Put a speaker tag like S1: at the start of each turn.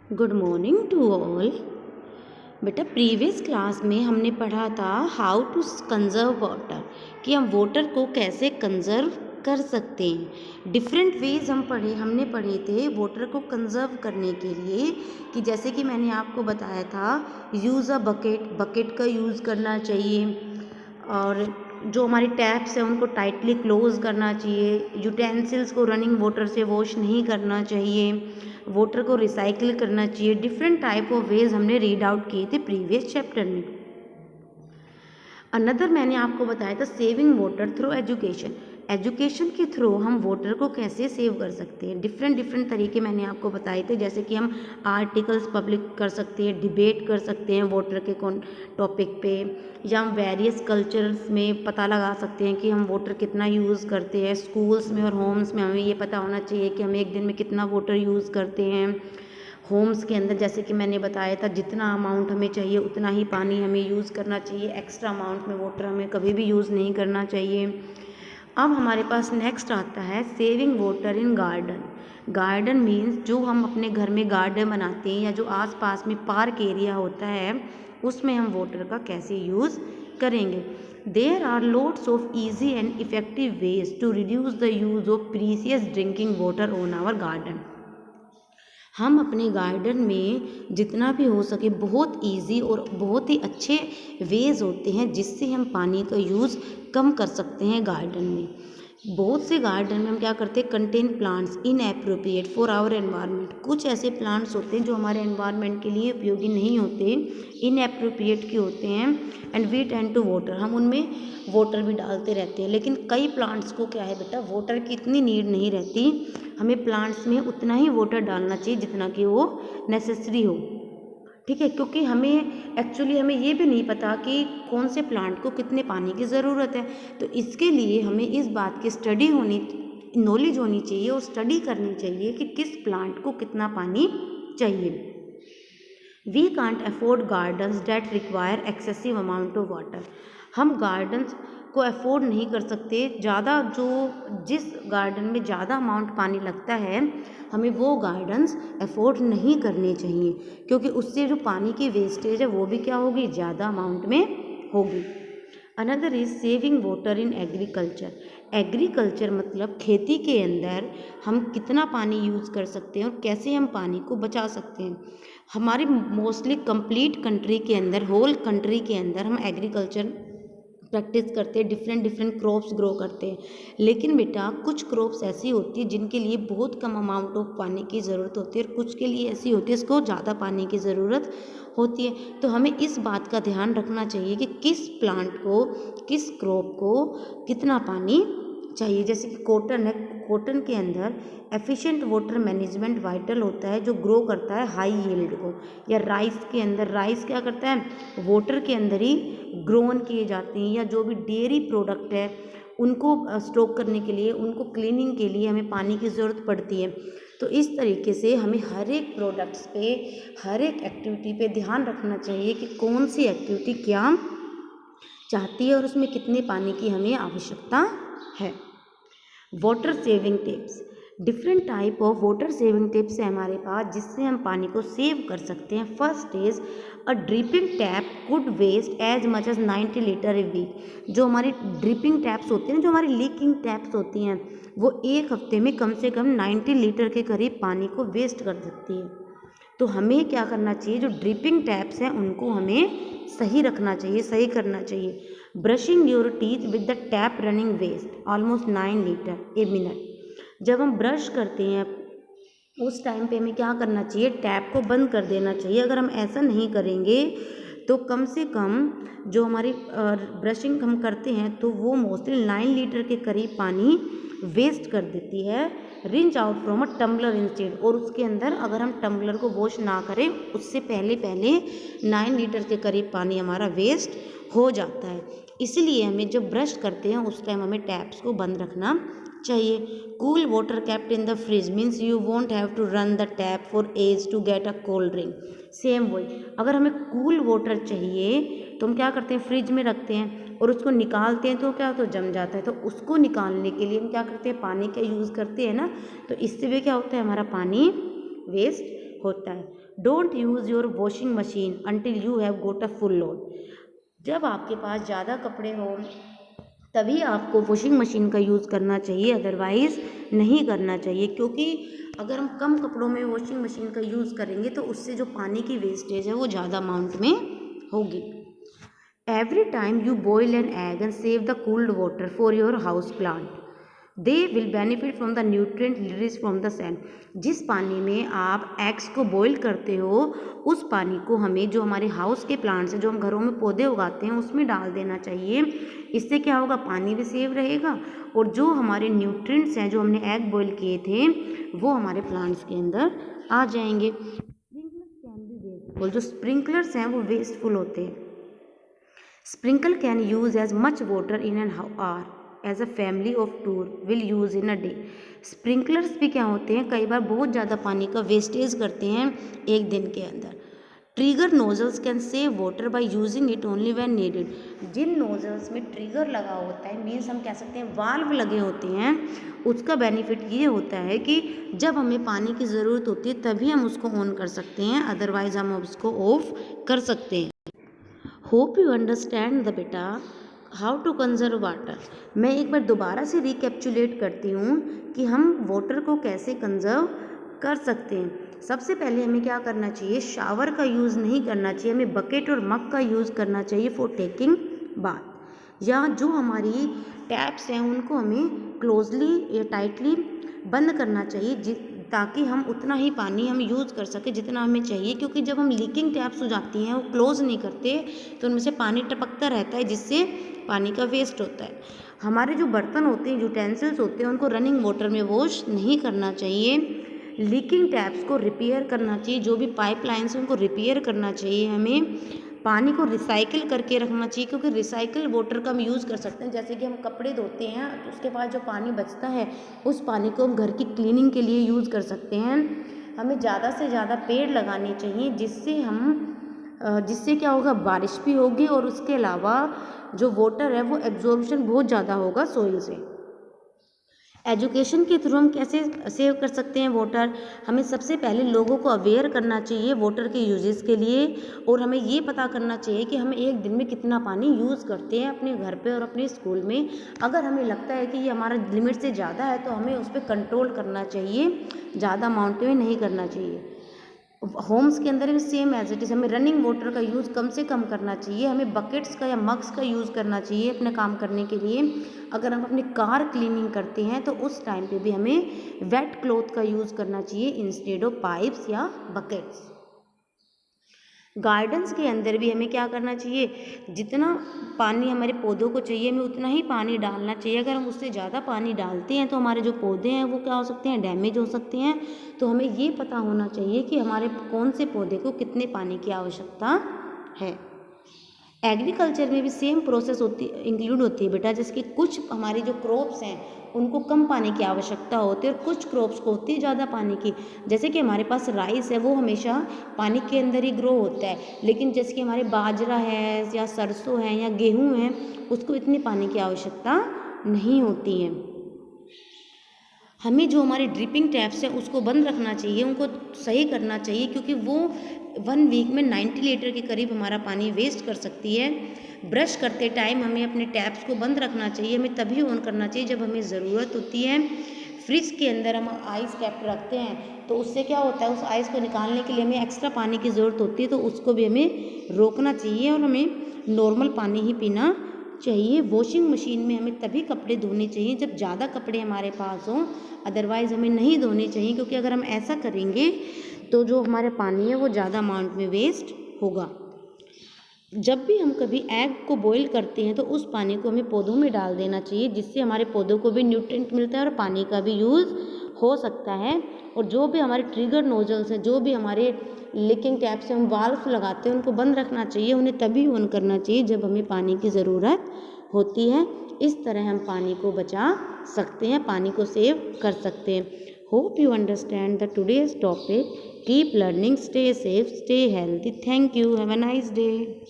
S1: Good morning to all. बेटा previous class में हमने पढ़ा था हाउ टू कंजर्व वाटर, कि हम वाटर को कैसे कंजर्व कर सकते हैं। डिफरेंट वेज हमने पढ़े थे वाटर को कंजर्व करने के लिए, कि जैसे कि मैंने आपको बताया था यूज़ अ बकेट का यूज़ करना चाहिए, और जो हमारी टैप्स हैं उनको टाइटली क्लोज करना चाहिए, यूटेंसिल्स को रनिंग वाटर से वॉश नहीं करना चाहिए, वाटर को रिसाइकिल करना चाहिए। डिफरेंट टाइप ऑफ वेज हमने रीड आउट किए थे प्रीवियस चैप्टर में। अनदर मैंने आपको बताया था saving water through education. Education के थ्रू हम वाटर को कैसे सेव कर सकते हैं। डिफरेंट तरीके मैंने आपको बताए थे, जैसे कि हम आर्टिकल्स पब्लिक कर सकते हैं, डिबेट कर सकते हैं वाटर के टॉपिक पे, या हम वेरियस कल्चर्स में पता लगा सकते हैं कि हम वाटर कितना यूज़ करते हैं। स्कूल्स में और होम्स में हमें ये पता होना चाहिए कि हम एक दिन में कितना वाटर यूज़ करते हैं। होम्स के अंदर जैसे कि मैंने बताया था जितना अमाउंट हमें चाहिए उतना ही पानी हमें यूज़ करना चाहिए, एक्स्ट्रा अमाउंट में वाटर हमें कभी भी यूज़ नहीं करना चाहिए। अब हमारे पास नेक्स्ट आता है saving water in garden. Garden means जो हम अपने घर में गार्डन बनाते हैं या जो आसपास में पार्क एरिया होता है उसमें हम वाटर का कैसे यूज़ करेंगे। There are loads of easy and effective ways to reduce the use of precious drinking water on our garden. हम अपने गार्डन में जितना भी हो सके बहुत इजी और बहुत ही अच्छे वेज होते हैं जिससे हम पानी का यूज़ कम कर सकते हैं गार्डन में। बहुत से गार्डन में हम क्या करते हैं, contain plants inappropriate for our environment. कुछ ऐसे प्लांट्स होते हैं जो हमारे एनवायरनमेंट के लिए उपयोगी नहीं होते, इनएप्रोप्रिएट के होते हैं, and we tend to water, हम उनमें वाटर भी डालते रहते हैं। लेकिन कई प्लांट्स को क्या है बेटा, वाटर की इतनी नीड नहीं रहती, हमें प्लांट्स में उतना ही वाटर डालना चाहिए जितना कि वो नेसेसरी हो। ठीक है, क्योंकि हमें ये भी नहीं पता कि कौन से प्लांट को कितने पानी की ज़रूरत है। तो इसके लिए हमें इस बात की नॉलेज होनी चाहिए और स्टडी करनी चाहिए कि किस प्लांट को कितना पानी चाहिए। We can't afford gardens that require excessive amount of water. हम गार्डन्स को अफोर्ड नहीं कर सकते ज़्यादा, जिस गार्डन में ज़्यादा अमाउंट पानी लगता है हमें वो गार्डन्स अफोर्ड नहीं करने चाहिए, क्योंकि उससे जो पानी की वेस्टेज है वो भी क्या होगी, ज़्यादा अमाउंट में होगी। Another is saving water in agriculture. Agriculture मतलब खेती के अंदर हम कितना पानी यूज़ कर सकते हैं और कैसे हम पानी को बचा सकते हैं। हमारी मोस्टली कंप्लीट कंट्री के अंदर, होल कंट्री के अंदर हम एग्रीकल्चर प्रैक्टिस करते हैं, डिफरेंट क्रॉप्स ग्रो करते हैं। लेकिन बेटा कुछ क्रॉप्स ऐसी होती है जिनके लिए बहुत कम अमाउंट ऑफ पानी की ज़रूरत होती है, और कुछ के लिए ऐसी होती है इसको ज़्यादा पानी की ज़रूरत होती है। तो हमें इस बात का ध्यान रखना चाहिए कि किस प्लांट को, किस क्रॉप को कितना पानी चाहिए। जैसे कि कॉटन है, कॉटन के अंदर एफिशिएंट वाटर मैनेजमेंट वाइटल होता है जो ग्रो करता है हाई यील्ड को। या राइस के अंदर, राइस क्या करता है, वाटर के अंदर ही ग्रोन किए जाते हैं। या जो भी डेयरी प्रोडक्ट है उनको स्टॉक करने के लिए, उनको क्लीनिंग के लिए हमें पानी की ज़रूरत पड़ती है। तो इस तरीके से हमें हर एक प्रोडक्ट्स पे, हर एक एक्टिविटी पे ध्यान रखना चाहिए कि कौन सी एक्टिविटी क्या चाहती है और उसमें कितने पानी की हमें आवश्यकता है। Water saving tips, different type of water saving tips है हमारे पास जिससे हम पानी को सेव कर सकते हैं। First is a dripping tap could waste as much as 90 litre a week. जो हमारी ड्रिपिंग टैप्स होती हैं, जो हमारी लीकिंग टैप्स होती हैं, वो एक हफ्ते में कम से कम 90 लीटर के करीब पानी को वेस्ट कर सकती है। तो हमें क्या करना चाहिए, जो ड्रिपिंग टैप्स हैं उनको हमें सही रखना चाहिए, सही करना चाहिए। Brushing your teeth with the tap running waste almost 9 litre a minute. जब हम ब्रश करते हैं उस टाइम पे हमें क्या करना चाहिए, टैप को बंद कर देना चाहिए। अगर हम ऐसा नहीं करेंगे तो कम से कम जो हमारी ब्रशिंग हम करते हैं तो वो मोस्टली 9 लीटर के करीब पानी वेस्ट कर देती है। Rinse out from a tumbler instead, और उसके अंदर अगर हम टम्बलर को वॉश ना करें उससे पहले 9 लीटर के करीब पानी हमारा वेस्ट हो जाता है। इसलिए हमें जब ब्रश करते हैं उस टाइम हमें टैप्स को बंद रखना चाहिए। Cool water kept in the fridge means you won't have to run the tap for as to get a cold drink. Same वही, अगर हमें कूल वाटर चाहिए तो हम क्या करते हैं, फ्रिज में रखते हैं और उसको निकालते हैं तो क्या, तो जम जाता है। तो उसको निकालने के लिए हम क्या करते हैं, पानी का यूज़ करते हैं ना। तो इससे भी क्या होता है, हमारा पानी वेस्ट होता है। Don't use your washing machine until you have got a full load. जब आपके पास ज़्यादा कपड़े हों तभी आपको वॉशिंग मशीन का यूज़ करना चाहिए, अदरवाइज़ नहीं करना चाहिए, क्योंकि अगर हम कम कपड़ों में वॉशिंग मशीन का यूज़ करेंगे तो उससे जो पानी की वेस्टेज है वो ज़्यादा अमाउंट में होगी। Every time you boil an egg and save the cooled water for your house plant, they will benefit from the nutrient release from the sand. जिस पानी में आप एग्स को बॉईल करते हो उस पानी को हमें जो हमारे हाउस के प्लांट्स हैं, जो हम घरों में पौधे उगाते हैं, उसमें डाल देना चाहिए। इससे क्या होगा, पानी भी सेव रहेगा और जो हमारे न्यूट्रिएंट्स हैं जो हमने एग बॉईल किए थे वो हमारे प्लांट्स के अंदर आ जाएंगे। स्प्रिंकलर्स कैन बी वेस्टफुल, जो स्प्रिंकलर्स हैं वो वेस्टफुल होते हैं। Sprinkle can use as much water in an hour as a family of two will use in a day. Sprinklers भी क्या होते हैं, कई बार बहुत ज़्यादा पानी का वेस्टेज करते हैं एक दिन के अंदर। Trigger nozzles can save water by using it only when needed. जिन नोजल्स में ट्रिगर लगा होता है, मीन्स हम कह सकते हैं वाल्व लगे होते हैं, उसका बेनिफिट ये होता है कि जब हमें पानी की ज़रूरत होती है तभी हम उसको ऑन कर सकते हैं, अदरवाइज हम उसको ऑफ कर सकते हैं। होप यू अंडरस्टैंड द बेटा हाउ टू कंजर्व वाटर। मैं एक बार दोबारा से रिकैप्चुलेट करती हूँ कि हम वाटर को कैसे कंजर्व कर सकते हैं। सबसे पहले हमें क्या करना चाहिए, शावर का यूज़ नहीं करना चाहिए, हमें बकेट और मग का यूज़ करना चाहिए फॉर टेकिंग बाथ। या जो हमारी टैप्स हैं उनको हमें क्लोजली या टाइटली बंद करना चाहिए ताकि हम उतना ही पानी हम यूज़ कर सकें जितना हमें चाहिए, क्योंकि जब हम लीकिंग टैप्स हो जाती हैं वो क्लोज़ नहीं करते तो उनमें से पानी टपकता रहता है जिससे पानी का वेस्ट होता है। हमारे जो बर्तन होते हैं, यूटेंसिल्स होते हैं, उनको रनिंग वाटर में वॉश नहीं करना चाहिए। लीकिंग टैप्स को रिपेयर करना चाहिए, जो भी पाइपलाइंस हैं उनको रिपेयर करना चाहिए। हमें पानी को रिसाइकिल करके रखना चाहिए, क्योंकि रिसाइकिल वाटर का हम यूज़ कर सकते हैं। जैसे कि हम कपड़े धोते हैं तो उसके बाद जो पानी बचता है उस पानी को हम घर की क्लीनिंग के लिए यूज़ कर सकते हैं। हमें ज़्यादा से ज़्यादा पेड़ लगाने चाहिए जिससे क्या होगा, बारिश भी होगी और उसके अलावा जो वाटर है वो एब्जॉर्प्शन बहुत ज़्यादा होगा सॉइल से। एजुकेशन के थ्रू हम कैसे सेव कर सकते हैं वाटर, हमें सबसे पहले लोगों को अवेयर करना चाहिए वाटर के यूजेस के लिए, और हमें ये पता करना चाहिए कि हम एक दिन में कितना पानी यूज़ करते हैं अपने घर पे और अपने स्कूल में। अगर हमें लगता है कि ये हमारा लिमिट से ज़्यादा है तो हमें उस पर कंट्रोल करना चाहिए, ज़्यादा अमाउंट में नहीं करना चाहिए। होम्स के अंदर भी सेम एज इट इज़ हमें रनिंग वाटर का यूज़ कम से कम करना चाहिए। हमें बकेट्स का या मग्स का यूज़ करना चाहिए अपने काम करने के लिए। अगर हम अपनी कार क्लीनिंग करते हैं तो उस टाइम पे भी हमें वेट क्लॉथ का यूज़ करना चाहिए इंस्टेड ऑफ पाइप्स या बकेट्स। गार्डन्स के अंदर भी हमें क्या करना चाहिए, जितना पानी हमारे पौधों को चाहिए हमें उतना ही पानी डालना चाहिए। अगर हम उससे ज़्यादा पानी डालते हैं तो हमारे जो पौधे हैं वो क्या हो सकते हैं, डैमेज हो सकते हैं। तो हमें ये पता होना चाहिए कि हमारे कौन से पौधे को कितने पानी की आवश्यकता है। एग्रीकल्चर में भी सेम प्रोसेस इंक्लूड होती है बेटा, जिसकी कुछ हमारी जो क्रॉप्स हैं उनको कम पानी की आवश्यकता होती है और कुछ क्रॉप्स को होती है ज़्यादा पानी की। जैसे कि हमारे पास राइस है वो हमेशा पानी के अंदर ही ग्रो होता है, लेकिन जैसे कि हमारे बाजरा है या सरसों है या गेहूँ है उसको इतनी पानी की आवश्यकता नहीं होती है। हमें जो हमारे ड्रिपिंग टैप्स हैं उसको बंद रखना चाहिए, उनको सही करना चाहिए, क्योंकि वो 1 वीक में 90 लीटर के करीब हमारा पानी वेस्ट कर सकती है। ब्रश करते टाइम हमें अपने टैप्स को बंद रखना चाहिए, हमें तभी ऑन करना चाहिए जब हमें ज़रूरत होती है। फ्रिज के अंदर हम आइस कैप रखते हैं तो उससे क्या होता है, उस आइस को निकालने के लिए हमें एक्स्ट्रा पानी की ज़रूरत होती है, तो उसको भी हमें रोकना चाहिए और हमें नॉर्मल पानी ही पीना चाहिए। वॉशिंग मशीन में हमें तभी कपड़े धोने चाहिए जब ज़्यादा कपड़े हमारे पास हों, अदरवाइज़ हमें नहीं धोने चाहिए, क्योंकि अगर हम ऐसा करेंगे तो जो हमारा पानी है वो ज़्यादा अमाउंट में वेस्ट होगा। जब भी हम कभी एग को बॉईल करते हैं तो उस पानी को हमें पौधों में डाल देना चाहिए, जिससे हमारे पौधों को भी न्यूट्रिएंट मिलता है और पानी का भी यूज़ हो सकता है। और जो भी हमारे ट्रिगर नोजल्स हैं, जो भी हमारे लीकिंग टैप से हम वाल्व लगाते हैं उनको बंद रखना चाहिए, उन्हें तभी ऑन करना चाहिए जब हमें पानी की ज़रूरत होती है। इस तरह हम पानी को बचा सकते हैं, पानी को सेव कर सकते हैं। Hope you understand the today's topic. Keep learning, stay safe, stay healthy. Thank you, have a nice day.